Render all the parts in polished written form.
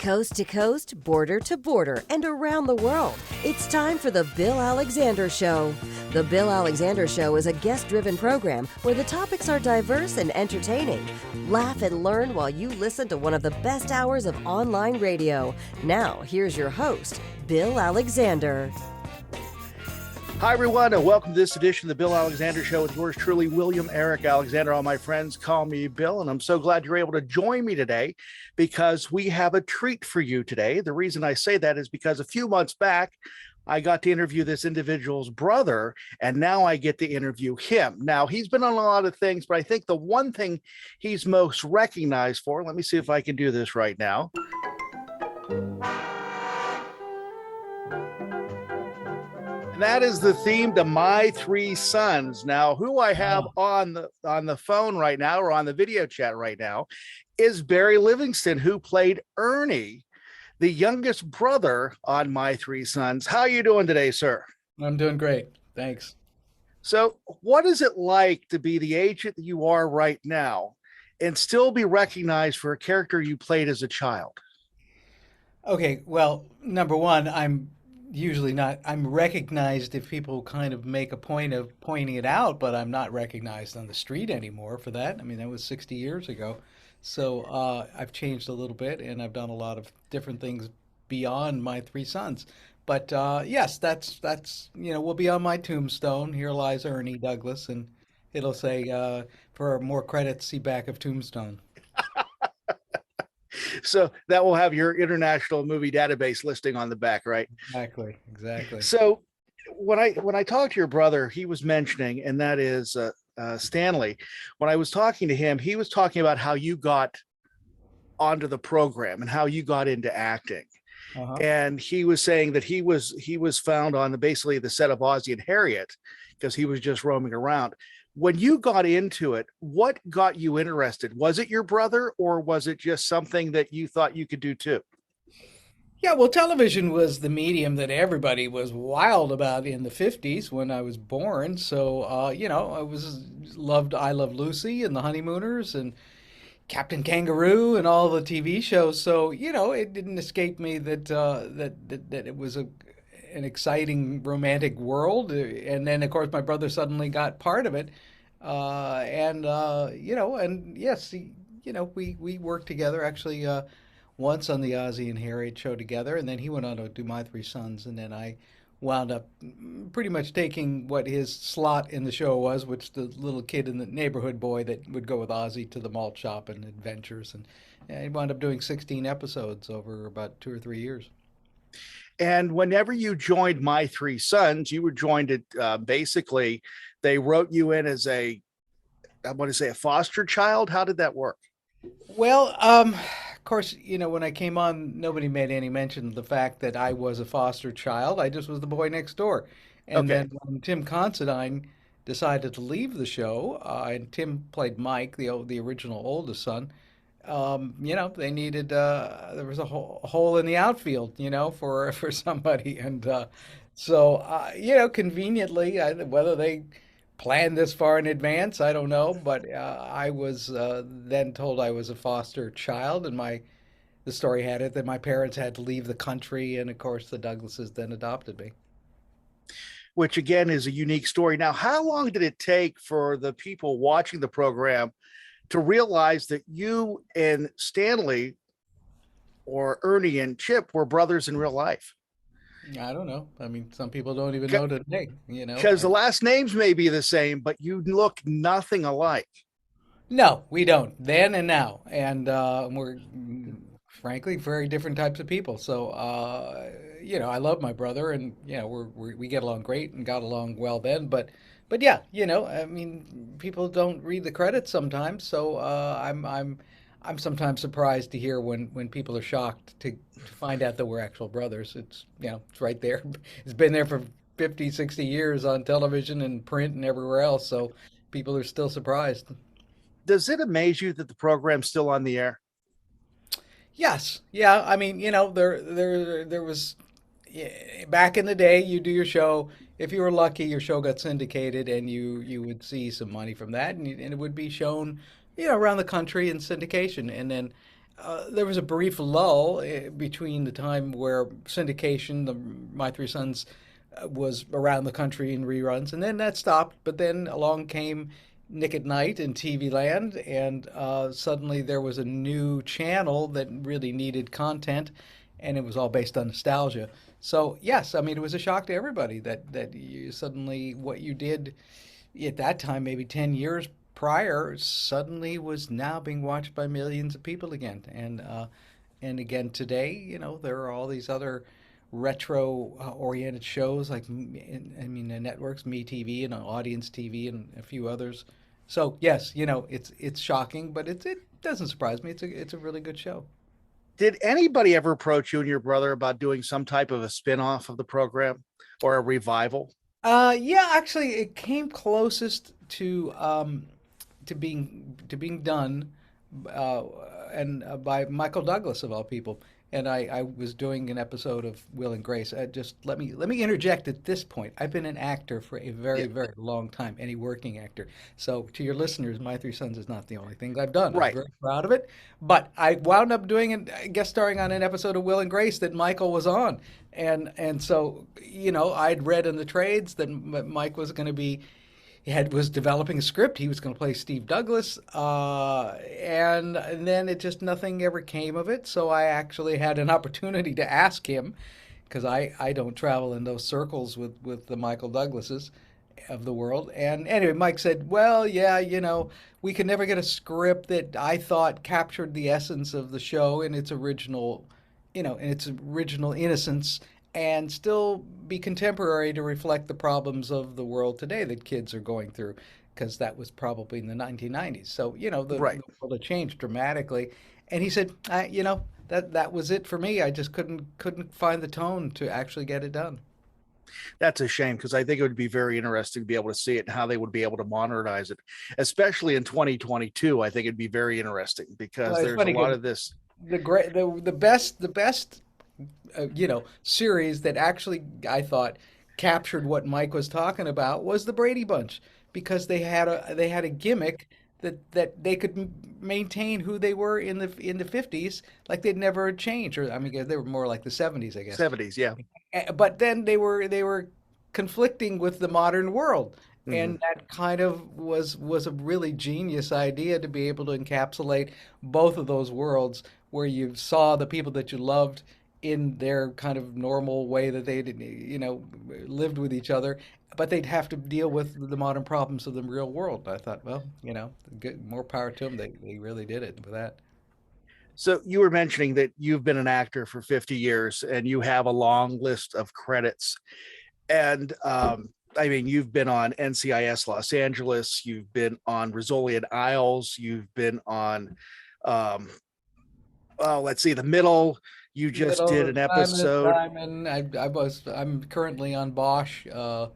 Coast to coast, border to border, and around the world, it's time for The Bill Alexander Show. The Bill Alexander Show is a guest-driven program where the topics are diverse and entertaining. Laugh and learn while you listen to one of the best hours of online radio. Now, here's your host, Bill Alexander. Hi, everyone, and welcome to this edition of the Bill Alexander Show with yours truly, William Eric Alexander. All my friends call me Bill, and I'm so glad you're able to join me today because we have a treat for you today. The reason I say that is because a few months back, I got to interview this individual's brother, and now I get to interview him. Now, he's been on a lot of things, but I think the one thing he's most recognized for, let me see if I can do this right now. And that is the theme to My Three Sons. Now, who I have on the phone right now, or on the video chat right now, is Barry Livingston, who played Ernie, the youngest brother on My Three Sons. How are you doing today, sir? I'm doing great. Thanks. So what is it like to be the age that you are right now and still be recognized for a character you played as a child? Okay, well, number one, I'm recognized if people kind of make a point of pointing it out, but I'm not recognized on the street anymore for that. I mean, that was 60 years ago. So I've changed a little bit, and I've done a lot of different things beyond My Three Sons. But yes, that's will be on my tombstone. Here lies Ernie Douglas, and it'll say, for more credits, see back of tombstone. So that will have your international movie database listing on the back, right? Exactly. So when I talked to your brother, he was mentioning, and that is Stanley. When I was talking to him, he was talking about how you got onto the program and how you got into acting. Uh-huh. And he was saying that he was found on basically the set of Ozzie and Harriet because he was just roaming around. When you got into it, what got you interested? Was it your brother, or was it just something that you thought you could do too? Yeah, well, television was the medium that everybody was wild about in the 50s when I was born. So, I loved I Love Lucy and The Honeymooners and Captain Kangaroo and all the TV shows. So, it didn't escape me that it was an exciting romantic world. And then, of course, my brother suddenly got part of it. And yes, we worked together actually once on the Ozzie and Harriet show together. And then he went on to do My Three Sons. And then I wound up pretty much taking what his slot in the show was, which the little kid in the neighborhood boy that would go with Ozzie to the malt shop and adventures. And he wound up doing 16 episodes over about 2 or 3 years. And whenever you joined My Three Sons, you were joined at basically they wrote you in as a foster child. How did that work? Well, of course, when I came on, nobody made any mention of the fact that I was a foster child. I just was the boy next door. And then when Tim Considine decided to leave the show, and Tim played Mike, the original oldest son, they needed there was a hole in the outfield, for somebody, and conveniently, whether they planned this far in advance, I don't know, but I was then told I was a foster child, and the story had it that my parents had to leave the country, and of course the Douglases then adopted me. Which again is a unique story. Now, how long did it take for the people watching the program to realize that you and Stanley, or Ernie and Chip, were brothers in real life? I don't know. I mean, some people don't even know today, Because the last names may be the same, but you look nothing alike. No, we don't. Then and now. And we're, frankly, very different types of people. So, I love my brother, and, we get along great and got along well then. But yeah, I mean, people don't read the credits sometimes, so I'm sometimes surprised to hear when people are shocked to find out that we're actual brothers. It's it's right there. It's been there for 50, 60 years on television and print and everywhere else, so people are still surprised. Does it amaze you that the program's still on the air? Yes, yeah. I mean, there was back in the day, you do your show. If you were lucky, your show got syndicated, and you would see some money from that, and it would be shown, around the country in syndication. And then there was a brief lull between the time where syndication, the My Three Sons, was around the country in reruns, and then that stopped. But then along came Nick at Night and TV Land, and suddenly there was a new channel that really needed content, and it was all based on nostalgia. So yes, I mean it was a shock to everybody that you suddenly what you did at that time, maybe 10 years prior, suddenly was now being watched by millions of people again. And again today, there are all these other retro oriented shows like I mean the networks, Me TV and Audience TV and a few others. So yes, it's shocking, but it doesn't surprise me. It's a really good show. Did anybody ever approach you and your brother about doing some type of a spin-off of the program or a revival? Yeah, actually, it came closest to being done, uh, and by Michael Douglas of all people. And I was doing an episode of Will and Grace. Just let me interject at this point. I've been an actor for a Yeah, very very long time, any working actor. So to your listeners, My Three Sons is not the only thing I've done. I'm right. very proud of it. But I wound up doing a guest starring on an episode of Will and Grace that Michael was on, and so I'd read in the trades that Mike was going to be was developing a script. He was going to play Steve Douglas, and then it just nothing ever came of it. So I actually had an opportunity to ask him because I don't travel in those circles with the Michael Douglases of the world. And anyway, Mike said, "Well, yeah, we could never get a script that I thought captured the essence of the show in its original innocence." And still be contemporary to reflect the problems of the world today that kids are going through, because that was probably in the 1990s. So, Right. the world had changed dramatically. And he said, that was it for me. I just couldn't find the tone to actually get it done. That's a shame because I think it would be very interesting to be able to see it and how they would be able to modernize it, especially in 2022. I think it'd be very interesting because Well, it's there's a funny lot because of this. the best series that actually I thought captured what Mike was talking about was the Brady Bunch, because they had a gimmick that they could maintain who they were in the 50s, like they'd never changed. Or I mean, they were more like the 70s, I guess. 70s. Yeah. But then they were conflicting with the modern world, Hmm. and that kind of was a really genius idea to be able to encapsulate both of those worlds, where you saw the people that you loved in their kind of normal way that they did, lived with each other, but they'd have to deal with the modern problems of the real world. I thought, well, good, more power to them. They really did it with that. So you were mentioning that you've been an actor for 50 years and you have a long list of credits. And I mean, you've been on NCIS Los Angeles, you've been on Rizzoli and Isles, you've been on, um, oh, let's see, The Middle. You just did Middle an Diamond, episode. Diamond. I'm currently on Bosch, the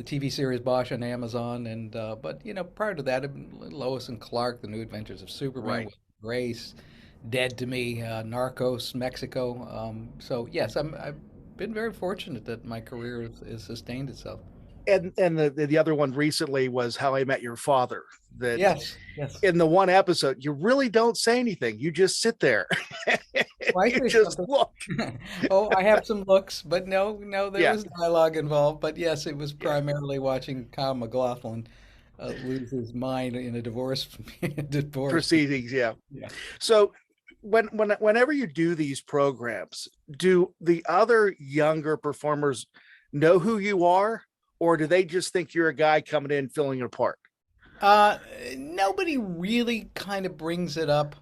TV series Bosch on Amazon, and but prior to that, I've been Lois and Clark, The New Adventures of Superman, Right. with Grace, Dead to Me, Narcos, Mexico. So yes, I've been very fortunate that my career has sustained itself. And the other one recently was How I Met Your Father. That Yes, yes. in the one episode, you really don't say anything. You just sit there. Well, I You say just something. look. Oh, I have some looks, but no, no, there Yeah. was dialogue involved. But yes, it was Yeah. primarily watching Kyle MacLachlan lose his mind in a divorce. Divorce. Proceedings. Yeah. Yeah. So whenever you do these programs, do the other younger performers know who you are, or do they just think you're a guy coming in filling a part? Uh, Nobody really kind of brings it up.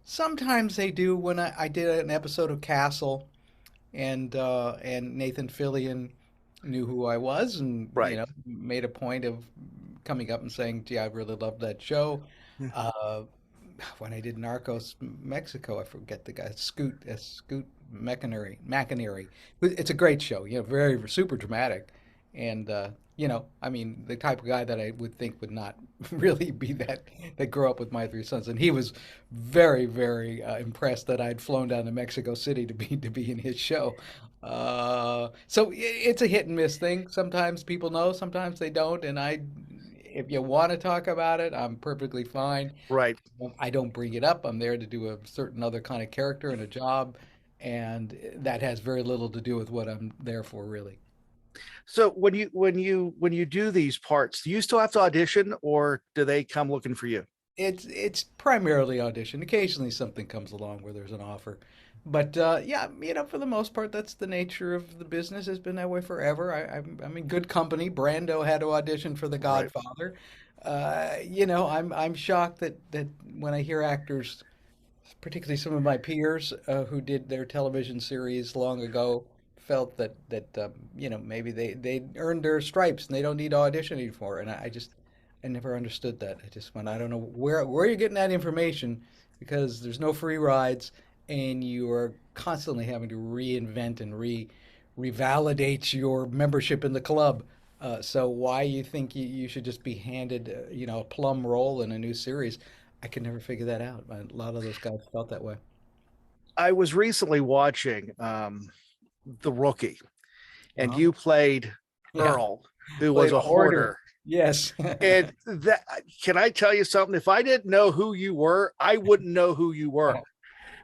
Sometimes they do. When I did an episode of Castle, and Nathan Fillion knew who I was, and Right. made a point of coming up and saying, "Gee, I really loved that show." Uh, when I did Narcos Mexico, I forget the guy, Scoot McInerney. It's a great show, very super dramatic, and I mean, the type of guy that I would think would not really be that grew up with My Three Sons, and he was very very impressed that I'd flown down to Mexico City to be in his show. So it's a hit and miss thing. Sometimes people know, sometimes they don't, and If you want to talk about it, I'm perfectly fine. Right. I don't bring it up. I'm there to do a certain other kind of character and a job, and that has very little to do with what I'm there for, really. So when you do these parts, do you still have to audition, or do they come looking for you? It's primarily audition. Occasionally something comes along where there's an offer. But yeah, for the most part, that's the nature of the business. Has been that way forever. I'm in good company. Brando had to audition for The Right. Godfather. I'm shocked that when I hear actors, particularly some of my peers who did their television series long ago, felt that maybe they earned their stripes and they don't need auditioning for it. And I never understood that. I just went, I don't know where you're getting that information, because there's no free rides and you are constantly having to reinvent and revalidate your membership in the club. So why you think you should just be handed, a plum role in a new series? I could never figure that out. A lot of those guys felt that way. I was recently watching The Rookie, and Uh-huh. you played Yeah, Earl, who was played a a hoarder. hoarder. Yes. And that, can I tell you something? If I didn't know who you were, I wouldn't know who you were,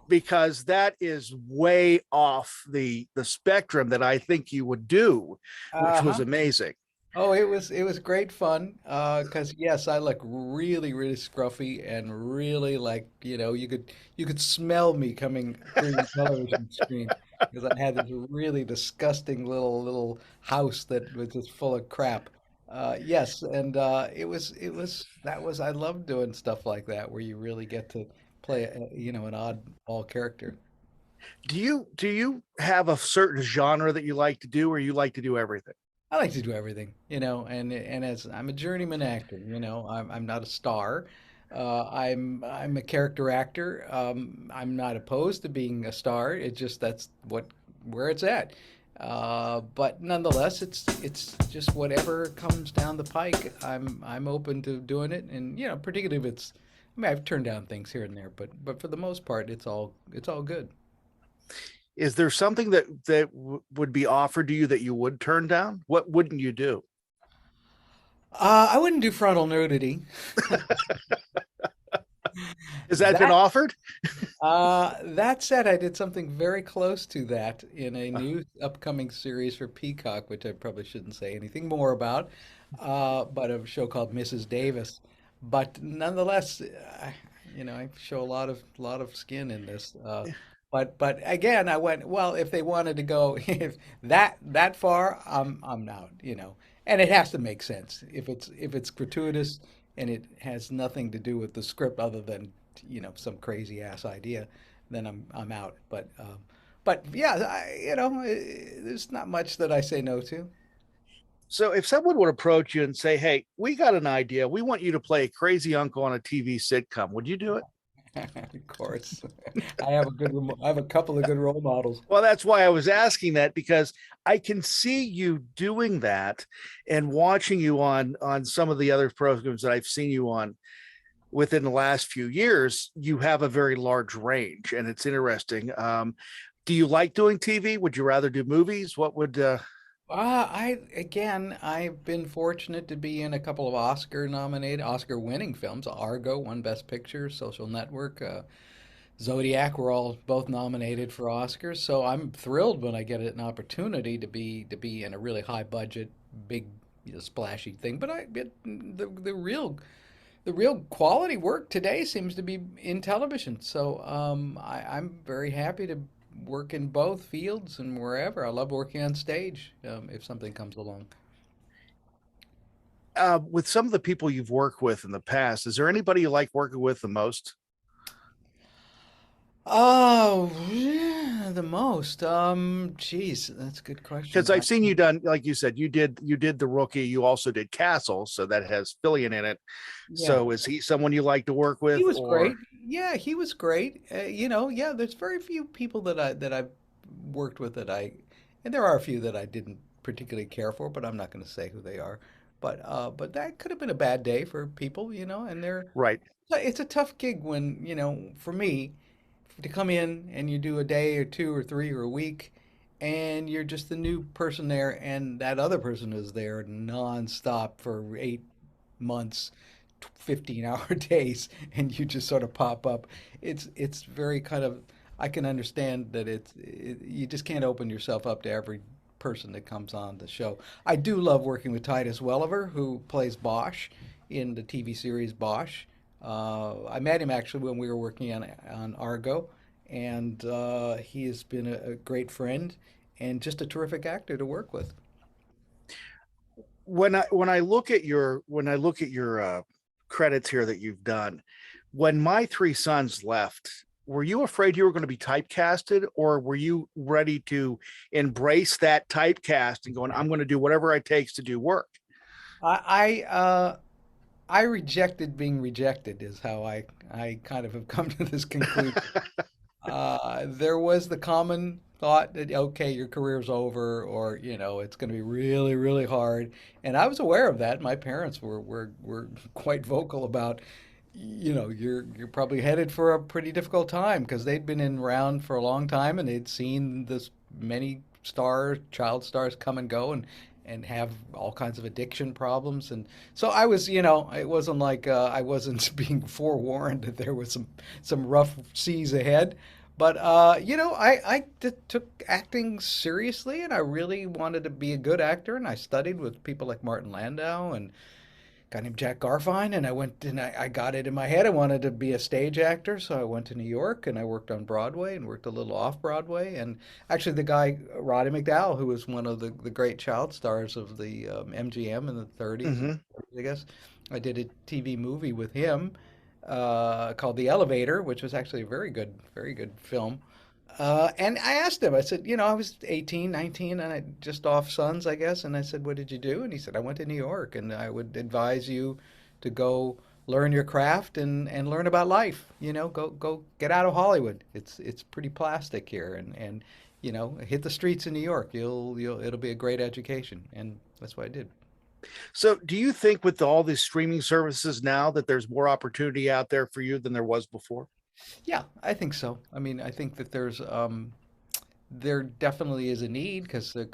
because that is way off the spectrum that I think you would do, which was Uh-huh. amazing. Oh, it was great fun. Because yes, I look really, really scruffy and really like, you could smell me coming through the television screen, because I had this really disgusting little house that was just full of crap. Yes, and I love doing stuff like that where you really get to play an oddball character. Do you have a certain genre that you like to do, or you like to do everything? I like to do everything, and as I'm a journeyman actor, I'm not a star. I'm a character actor. I'm not opposed to being a star. It's just that's where it's at. But nonetheless, it's just whatever comes down the pike. I'm open to doing it, and particularly if it's. I mean, I've turned down things here and there, but for the most part, it's all good. Is there something that would be offered to you that you would turn down? What wouldn't you do? I wouldn't do frontal nudity. Has that been offered? That said, I did something very close to that in a new upcoming series for Peacock, which I probably shouldn't say anything more about, but a show called Mrs. Davis. But nonetheless, I show a lot of skin in this. But again, I went, well, if they wanted to go if that far, I'm out, and it has to make sense. If it's gratuitous and it has nothing to do with the script other than some crazy ass idea, then I'm out. But yeah, there's not much that I say no to. So if someone would approach you and say, "Hey, we got an idea. We want you to play a crazy uncle on a TV sitcom," would you do it? Of course, I have a couple of good role models. Well, that's why I was asking that, because I can see you doing that, and watching you on some of the other programs that I've seen you on within the last few years. You have a very large range, and it's interesting. Do you like doing TV? Would you rather do movies? What would I've been fortunate to be in a couple of Oscar-winning films. Argo won Best Picture, Social Network, Zodiac were all both nominated for Oscars. So I'm thrilled when I get an opportunity to be in a really high budget, big, splashy thing. But the real quality work today seems to be in television. So I'm very happy to work in both fields and wherever. I love working on stage if something comes along. with some of the people you've worked with in the past, is there anybody you like working with the most? Oh, yeah, the most. Geez, that's a good question. Because I've seen you done, like you said, you did the rookie. You also did Castle, so that has Fillion in it. Yeah. So is he someone you like to work He with, was or great. Yeah, he was great. Yeah, there's very few people that I've worked with and there are a few that I didn't particularly care for, but I'm not going to say who they are. But that could have been a bad day for people, and right? it's a tough gig when, for me, to come in and you do a day or two or three or a week, and you're just the new person there, and that other person is there nonstop for months, 15-hour days, and you just sort of pop up. It's very kind of, I can understand that you just can't open yourself up to every person that comes on the show. I do love working with Titus Welliver, who plays Bosch in the TV series Bosch. I met him actually when we were working on Argo, and he has been a great friend and just a terrific actor to work with. When I look at your credits here that you've done, when My Three Sons left, were you afraid you were going to be typecasted, or were you ready to embrace that typecast and going, I'm going to do whatever it takes to do work? I rejected being rejected is how I kind of have come to this conclusion. There was the common thought that, okay, your career's over, or, it's going to be really, really hard. And I was aware of that. My parents were quite vocal about, you're probably headed for a pretty difficult time, because they'd been in around for a long time and they'd seen this many child stars come and go, and have all kinds of addiction problems. And so I was, it wasn't like I wasn't being forewarned that there was some rough seas ahead. But took acting seriously, and I really wanted to be a good actor. And I studied with people like Martin Landau and a guy named Jack Garfine. And I went and I got it in my head. I wanted to be a stage actor, so I went to New York and I worked on Broadway and worked a little off Broadway. And actually, the guy Roddy McDowall, who was one of the great child stars of the MGM in the 30s, Hmm. I guess, I did a TV movie with him called The Elevator, which was actually a very good film. And I asked him, I said, I was 18, 19, and I just off Sons, I guess. And I said, what did you do? And he said, I went to New York, and I would advise you to go learn your craft and learn about life. Go get out of Hollywood. It's pretty plastic here, and hit the streets in New York. It'll be a great education, and that's what I did. So, do you think with all these streaming services now that there's more opportunity out there for you than there was before? Yeah, I think so. I mean, I think that there definitely is a need, because the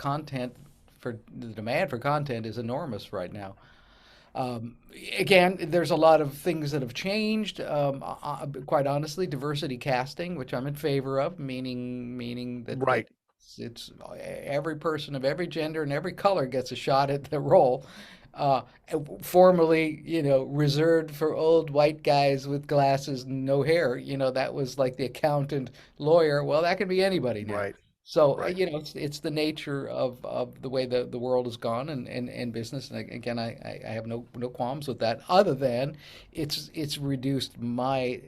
demand for content is enormous right now. Um, Again, there's a lot of things that have changed. Quite honestly, diversity casting, which I'm in favor of, meaning that Right. it's every person of every gender and every color gets a shot at the role. Uh, Formerly, reserved for old white guys with glasses and no hair. That was like the accountant, lawyer. Well, that can be anybody now. Right. So, Right. it's the nature of the way the world has gone, and business. And again, I have no qualms with that, other than it's reduced my,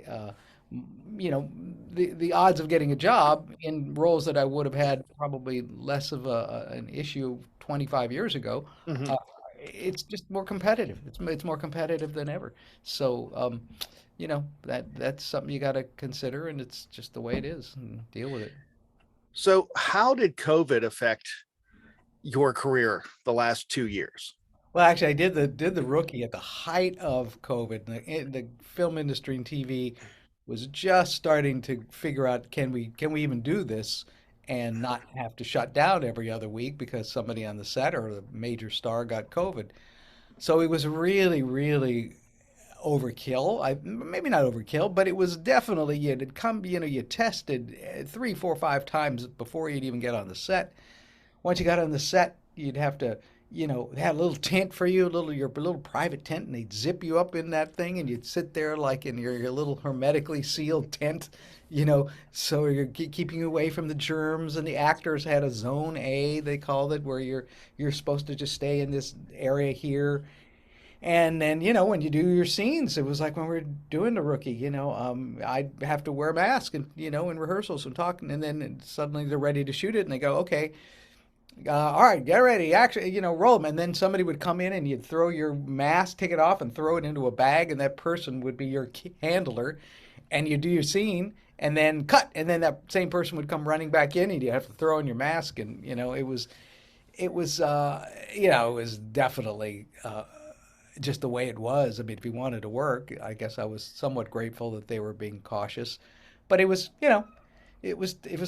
you know, the odds of getting a job in roles that I would have had probably less of an issue 25 years ago. Hmm. Uh, it's just more competitive. It's more competitive than ever. So, that's something you got to consider, and it's just the way it is, and deal with it. So, how did COVID affect your career the last 2 years? Well, actually, I did the Rookie at the height of COVID. The film industry and TV was just starting to figure out, can we even do this and not have to shut down every other week because somebody on the set or a major star got COVID. So it was really, really overkill. Maybe not overkill, but it was definitely, you tested 3, 4, 5 times before you'd even get on the set. Once you got on the set, you'd have to, they had a little tent for you, your little private tent, and they'd zip you up in that thing, and you'd sit there like in your little hermetically sealed tent, so you're keeping away from the germs. And the actors had a zone A, they called it, where you're supposed to just stay in this area here. And then, when you do your scenes, it was like when we were doing the Rookie, I'd have to wear a mask and, in rehearsals and talking, and then suddenly they're ready to shoot it, and they go, okay, all right, get ready. Actually, roll them. And then somebody would come in and you'd throw your mask, take it off, and throw it into a bag, and that person would be your handler. And you do your scene, and then cut. And then that same person would come running back in, and you have to throw in your mask. And it was definitely just the way it was. I mean, if you wanted to work, I guess I was somewhat grateful that they were being cautious. But it was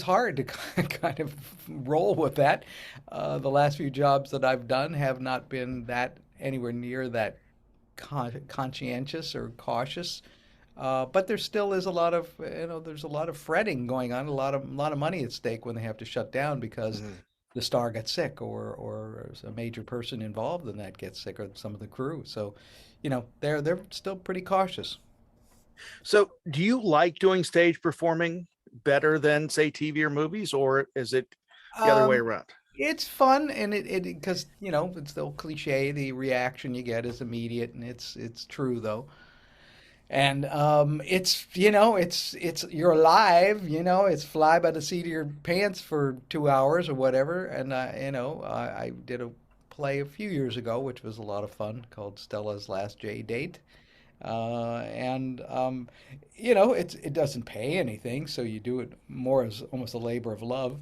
hard to kind of roll with that. The last few jobs that I've done have not been that anywhere near that conscientious or cautious. But there still is a lot of, there's a lot of fretting going on, a lot of money at stake when they have to shut down because Mhm. the star gets sick or a major person involved in that gets sick or some of the crew. So, they're still pretty cautious. So, do you like doing stage performing better than, say, TV or movies, or is it the other way Um, around? it's fun and it because it's the old cliche, the reaction you get is immediate and it's true though. And it's it's you're alive, it's fly by the seat of your pants for 2 hours or whatever. And I did a play a few years ago, which was a lot of fun, called Stella's Last J Date. And it doesn't pay anything, so you do it more as almost a labor of love.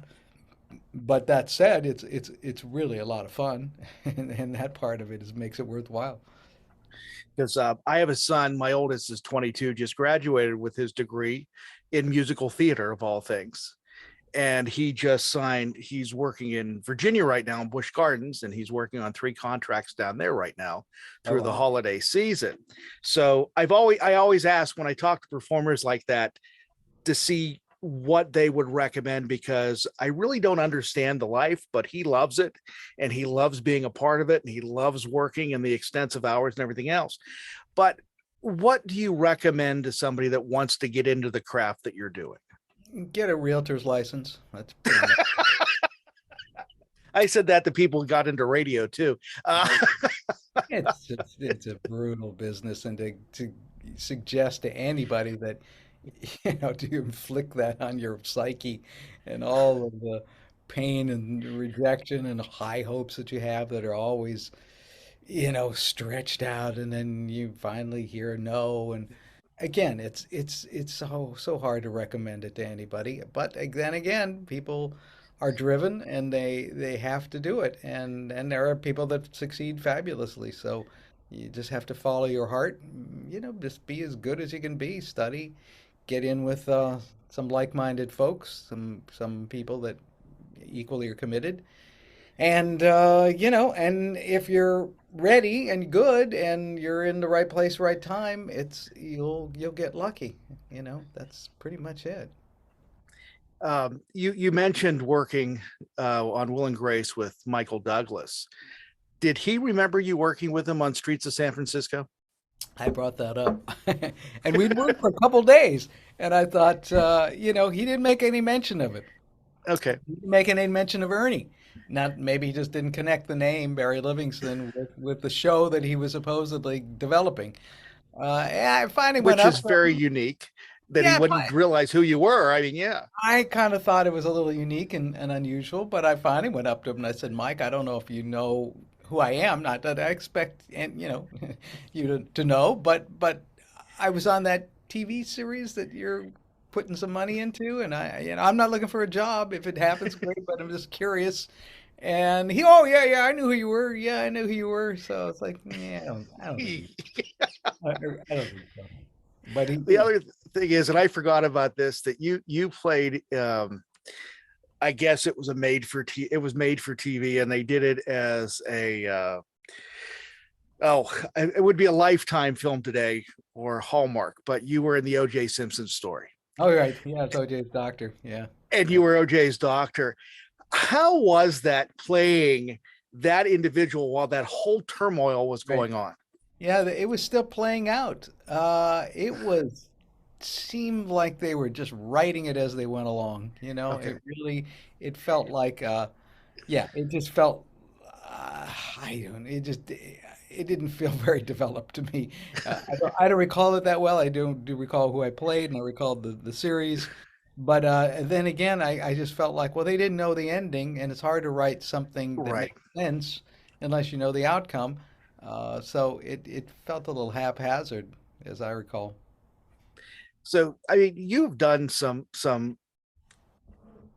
But that said, it's really a lot of fun, and that part of it makes it worthwhile. Because I have a son. My oldest is 22, just graduated with his degree in musical theater, of all things. And he just signed. He's working in Virginia right now in Busch Gardens, and he's working on 3 contracts down there right now Oh through the wow. holiday season. So I always ask when I talk to performers like that to see what they would recommend, because I really don't understand the life, but he loves it and he loves being a part of it and he loves working and the extensive hours and everything else. But what do you recommend to somebody that wants to get into the craft that you're doing? Get a realtor's license. That's pretty much. I said that to people who got into radio too. It's a brutal business, and to suggest to anybody that to inflict that on your psyche and all of the pain and rejection and high hopes that you have that are always stretched out, and then you finally hear no. And again, it's so hard to recommend it to anybody. But then again, people are driven and they have to do it. And there are people that succeed fabulously. So you just have to follow your heart. Just be as good as you can be. Study, get in with some like-minded folks, some people that equally are committed, and and if you're ready and good and you're in the right place, right time, you'll get lucky. That's pretty much it. You mentioned working on Will and Grace with Michael Douglas. Did he remember you working with him on Streets of San Francisco? I brought that up, and we'd worked for a couple days, and I thought, he didn't make any mention of it. Okay. He didn't make any mention of Ernie. Not maybe he just didn't connect the name Barry Livingston with the show that he was supposedly developing. Yeah, I finally went Which up. is very unique that he Yeah, wouldn't realize who you were. I mean, yeah. I kind of thought it was a little unique and unusual, but I finally went up to him and I said, Mike, I don't know if you know who I am. Not that I expect and you to know, but I was on that TV series that you're putting some money into, and I'm not looking for a job. If it happens, great, but I'm just curious. And oh yeah, yeah, I knew who you were. Yeah, I knew who you were. So it's like, yeah, I don't think he, I don't think so. But The other thing is, and I forgot about this, that you played. I guess it was made for TV, and they did it as a it would be a Lifetime film today or Hallmark, but you were in the O.J. Simpson story, Oh, right. Yeah, it's OJ's doctor. Yeah. and Yeah. you were O.J.'s doctor. How was that playing that individual while that whole turmoil was Right. going on? Yeah, it was still playing out. It was seemed like they were just writing it as they went along. Okay, It felt like, yeah, it just felt, I don't, it didn't feel very developed to me. I don't recall it that well. I do recall who I played and I recall the series. But then again, I just felt like, well, they didn't know the ending, and it's hard to write something that right. makes sense unless you know the outcome. So it felt a little haphazard, as I recall. So, I mean, you've done some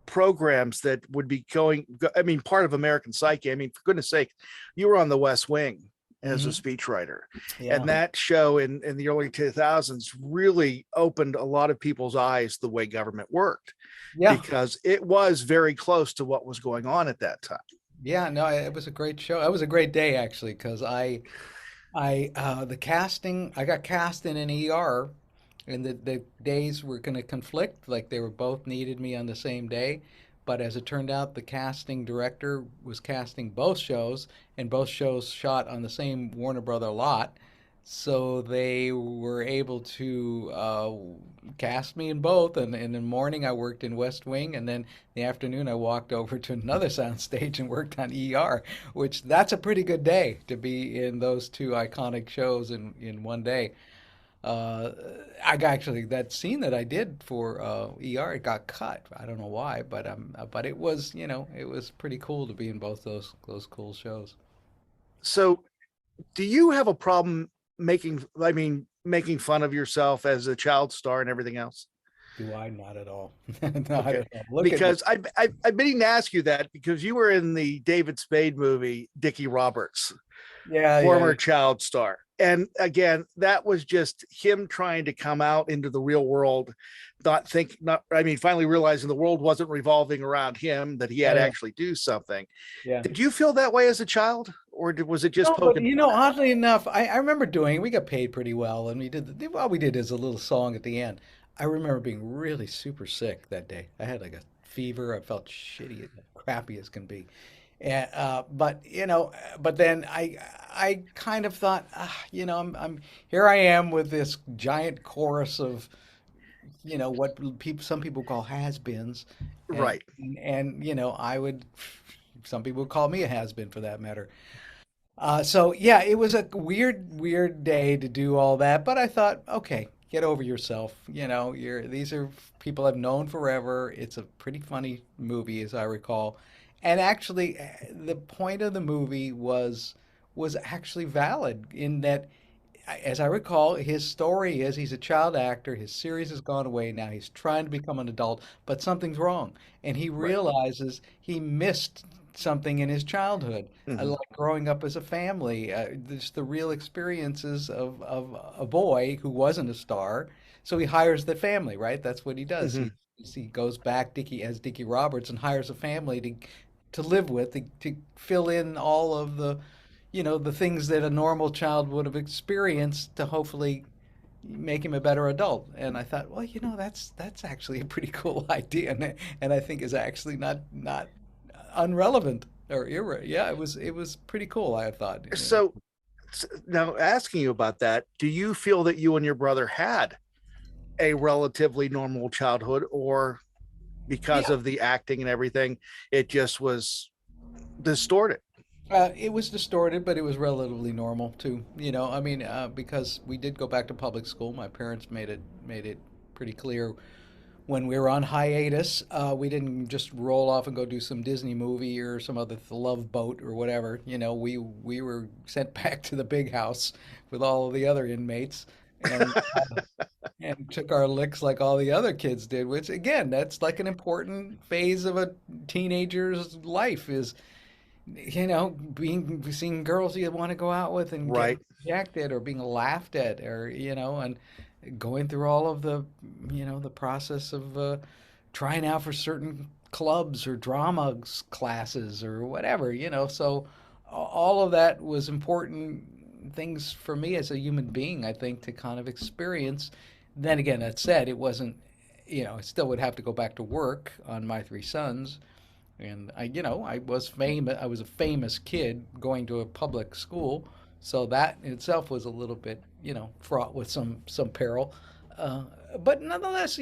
programs that would be I mean, part of American Psyche. I mean, for goodness sake, you were on the West Wing as a Hmm. speechwriter. Yeah. And that show in the early 2000s really opened a lot of people's eyes the way government worked, Yeah. because it was very close to what was going on at that time. Yeah. No, it was a great show. It was a great day, actually, because The casting, I got cast in an ER, and the days were going to conflict, like they were both needed me on the same day. But as it turned out, the casting director was casting both shows, and both shows shot on the same Warner Brother lot. So they were able to cast me in both. And in the morning, I worked in West Wing, and then in the afternoon, I walked over to another soundstage and worked on ER, which that's a pretty good day to be in those two iconic shows in one day. Uh, I got actually that scene that I did for ER, it got cut. I don't know why, but it was, it was pretty cool to be in both those cool shows. So, do you have a problem making fun of yourself as a child star and everything else? Do I? Not at all. Not Okay. at all. Look at me. Because I've been to ask you that because you were in the David Spade movie, Dickie Roberts, Yeah, yeah, former child star. And again, that was just him trying to come out into the real world, finally realizing the world wasn't revolving around him, that he had yeah, to yeah, actually do something. yeah. Did you feel that way as a child, or was it just No, but poking fun at oddly enough, I remember doing. We got paid pretty well, and well, we did is a little song at the end. I remember being really super sick that day. I had like a fever. I felt shitty, crappy as can be. And but then I kind of thought, I'm here. I am with this giant chorus of what some people call has-beens, it? and Right. I would some people would call me a has-been for that matter. So yeah, it was a weird day to do all that, but I thought, okay, get over yourself. These are people I've known forever. It's a pretty funny movie, as I recall, and actually, the point of the movie was actually valid in that, as I recall, his story is he's a child actor. His series has gone away now. He's trying to become an adult, but something's wrong, and he Right. realizes he missed something in his childhood, Hmm. like growing up as a family, just the real experiences of a boy who wasn't a star. So he hires the family, right? That's what he does. Hmm. He goes back Dickie Roberts and hires a family to live with to fill in all of the things that a normal child would have experienced to hopefully make him a better adult. And I thought, well, that's actually a pretty cool idea, and I think is actually not unrelevant or yeah, it was pretty cool, I thought. So, now asking you about that, do you feel that you and your brother had a relatively normal childhood, or because Yeah, of the acting and everything, it just was distorted? it was distorted, but it was relatively normal too. I mean, because we did go back to public school. My parents made it pretty clear when we were on hiatus, we didn't just roll off and go do some Disney movie or some other Love Boat or whatever. We were sent back to the big house with all of the other inmates and took our licks like all the other kids did. Which again, that's like an important phase of a teenager's life is being seeing girls you want to go out with and getting Right. rejected or being laughed at or and going through all of the process of trying out for certain clubs or drama classes or whatever, so all of that was important things for me as a human being, I think, to kind of experience. Then again, that said, it wasn't, I still would have to go back to work on my three sons, and I was famous. I was a famous kid going to a public school, so that in itself was a little bit, fraught with some peril. Uh, but nonetheless,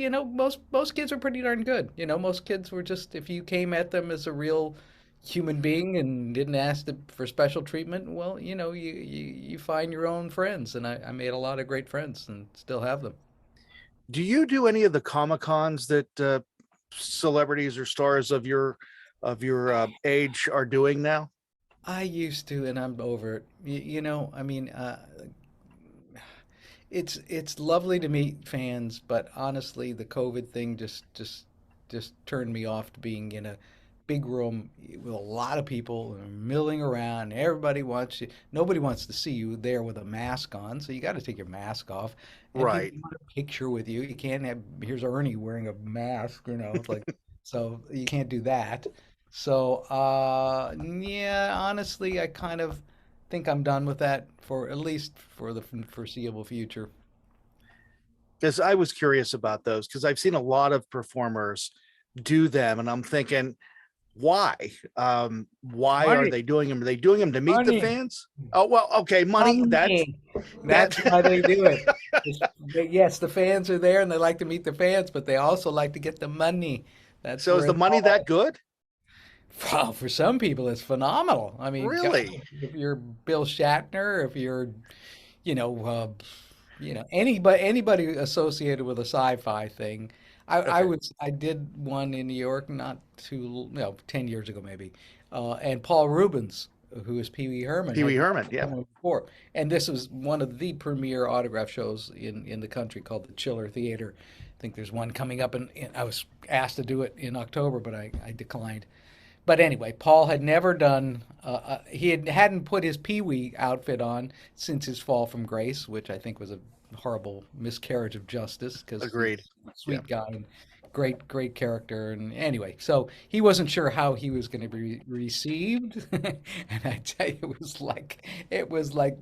most kids are pretty darn good. Most kids were just if you came at them as a real human being and didn't ask for special treatment, well, you find your own friends, and I made a lot of great friends and still have them. Do you do any of the Comic Cons that celebrities or stars of your age are doing now? I used to, and I'm over it. I mean, it's lovely to meet fans, but honestly, the COVID thing just turned me off to being in a big room with a lot of people milling around. Everybody wants you. Nobody wants to see you there with a mask on, so you got to take your mask off. And people Right. want a picture with you. You can't have here's Ernie wearing a mask, It's like so you can't do that. So yeah, honestly, I kind of think I'm done with that for at least for the foreseeable future. Because I was curious about those because I've seen a lot of performers do them, and I'm thinking, why? Why are Money, they doing them? Are they doing them to meet the money, fans? Oh well, okay, money. money. That That's why they do it. Yes, the fans are there and they like to meet the fans, but they also like to get the money. That's so is where the it's money that all. good? Wow, for some people, it's phenomenal. I mean, God, Really? if you're Bill Shatner, if you're, you know, anybody associated with a sci-fi thing. Okay. I did one in New York not 10 years ago maybe, and Paul Rubens, who is Pee Wee Herman, Pee Wee had Herman. Yeah. done one before, and this was one of the premier autograph shows in the country called the Chiller Theater. I think there's one coming up, and I was asked to do it in October, but I declined. But anyway, Paul had never done. Hadn't put his Pee Wee outfit on since his fall from grace, which I think was a horrible miscarriage of justice because he's Agreed. a Yeah. sweet guy and great character. And anyway, so he wasn't sure how he was going to be received, and I tell you, it was like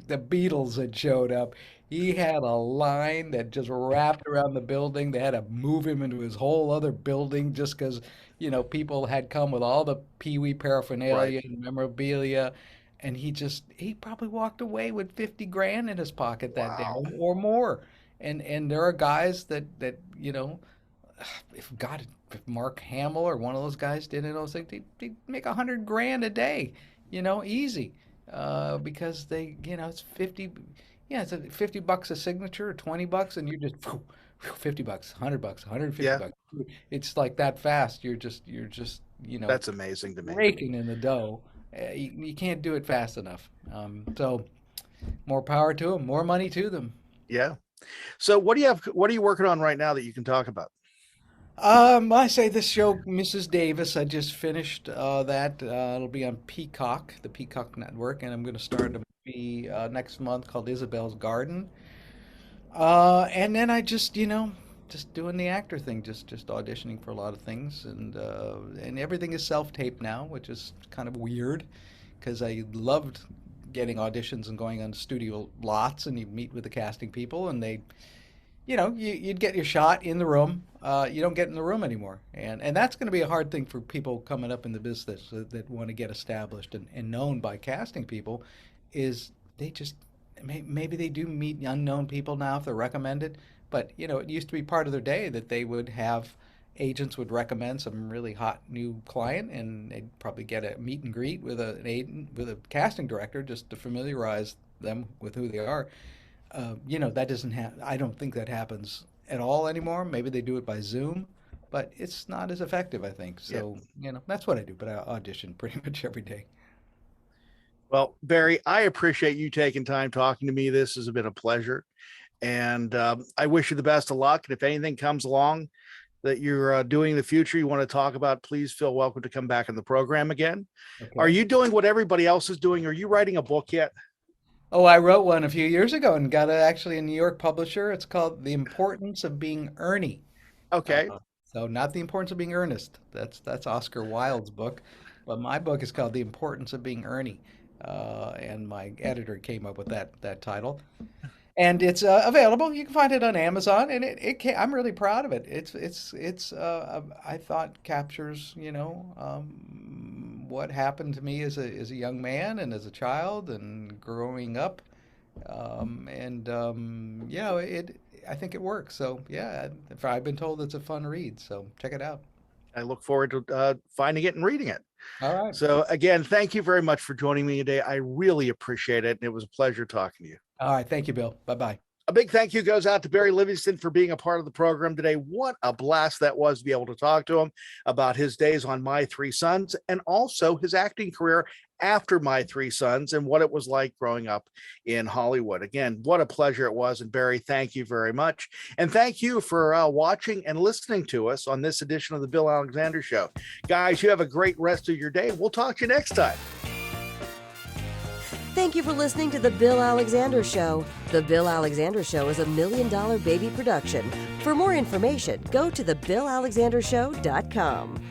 the Beatles had showed up. He had a line that just wrapped around the building. They had to move him into his whole other building just because people had come with all the Pee Wee Right. paraphernalia and memorabilia, and he probably walked away with 50 grand in his pocket that day Wow. or more. And there are guys that if God, if Mark Hamill or one of those guys did it, I was like, they'd make 100 grand a day, easy, because it's 50, yeah, it's 50 bucks a signature or 20 bucks, and you're just 50 bucks, 100 bucks, 150 Yeah. bucks. It's like that fast. You're just That's amazing to me. raking in the dough. You can't do it fast enough. So more power to them, more money to them. Yeah. So what do you have? What are you working on right now that you can talk about? I say this show, Mrs. Davis. I just finished that. It'll be on Peacock, the Peacock Network, and I'm going to start a movie next month called Isabel's Garden. And then I just doing the actor thing, just auditioning for a lot of things, and everything is self-tape now, which is kind of weird, because I loved getting auditions and going on studio lots, and you meet with the casting people, and you'd get your shot in the room. You don't get in the room anymore, and that's going to be a hard thing for people coming up in the business that want to get established and known by casting people, is they just maybe they do meet unknown people now if they're recommended, but it used to be part of their day that they would have agents would recommend some really hot new client, and they'd probably get a meet and greet with an agent with a casting director just to familiarize them with who they are. That doesn't I don't think that happens at all anymore. Maybe they do it by Zoom, but it's not as effective, I think. Yeah. So, that's what I do, but I audition pretty much every day. Well, Barry, I appreciate you taking time talking to me. This has been a pleasure, and I wish you the best of luck. And if anything comes along that you're doing in the future, you want to talk about, please feel welcome to come back on the program again. Are Okay. you doing what everybody else is doing? Are you writing a book yet? Oh, I wrote one a few years ago and got actually a New York publisher. It's called The Importance of Being Ernie. Okay. So not The Importance of Being Earnest. That's Oscar Wilde's book, but my book is called The Importance of Being Ernie. And my editor came up with that title. And it's available. You can find it on Amazon, and I'm really proud of it. It's I thought captures what happened to me as a young man and as a child and growing up, and it I think it works. So yeah, I've been told it's a fun read. So check it out. I look forward to finding it and reading it. All right. So again, thank you very much for joining me today. I really appreciate it. And it was a pleasure talking to you. All right. Thank you, Bill. Bye bye. A big thank you goes out to Barry Livingston for being a part of the program today. What a blast that was to be able to talk to him about his days on My Three Sons and also his acting career after My Three Sons and what it was like growing up in Hollywood. Again, what a pleasure it was. And Barry, thank you very much. And thank you for watching and listening to us on this edition of the Bill Alexander Show. Guys, you have a great rest of your day. We'll talk to you next time. Thank you for listening to The Bill Alexander Show. The Bill Alexander Show is a $1 Million Baby production. For more information, go to thebillalexandershow.com.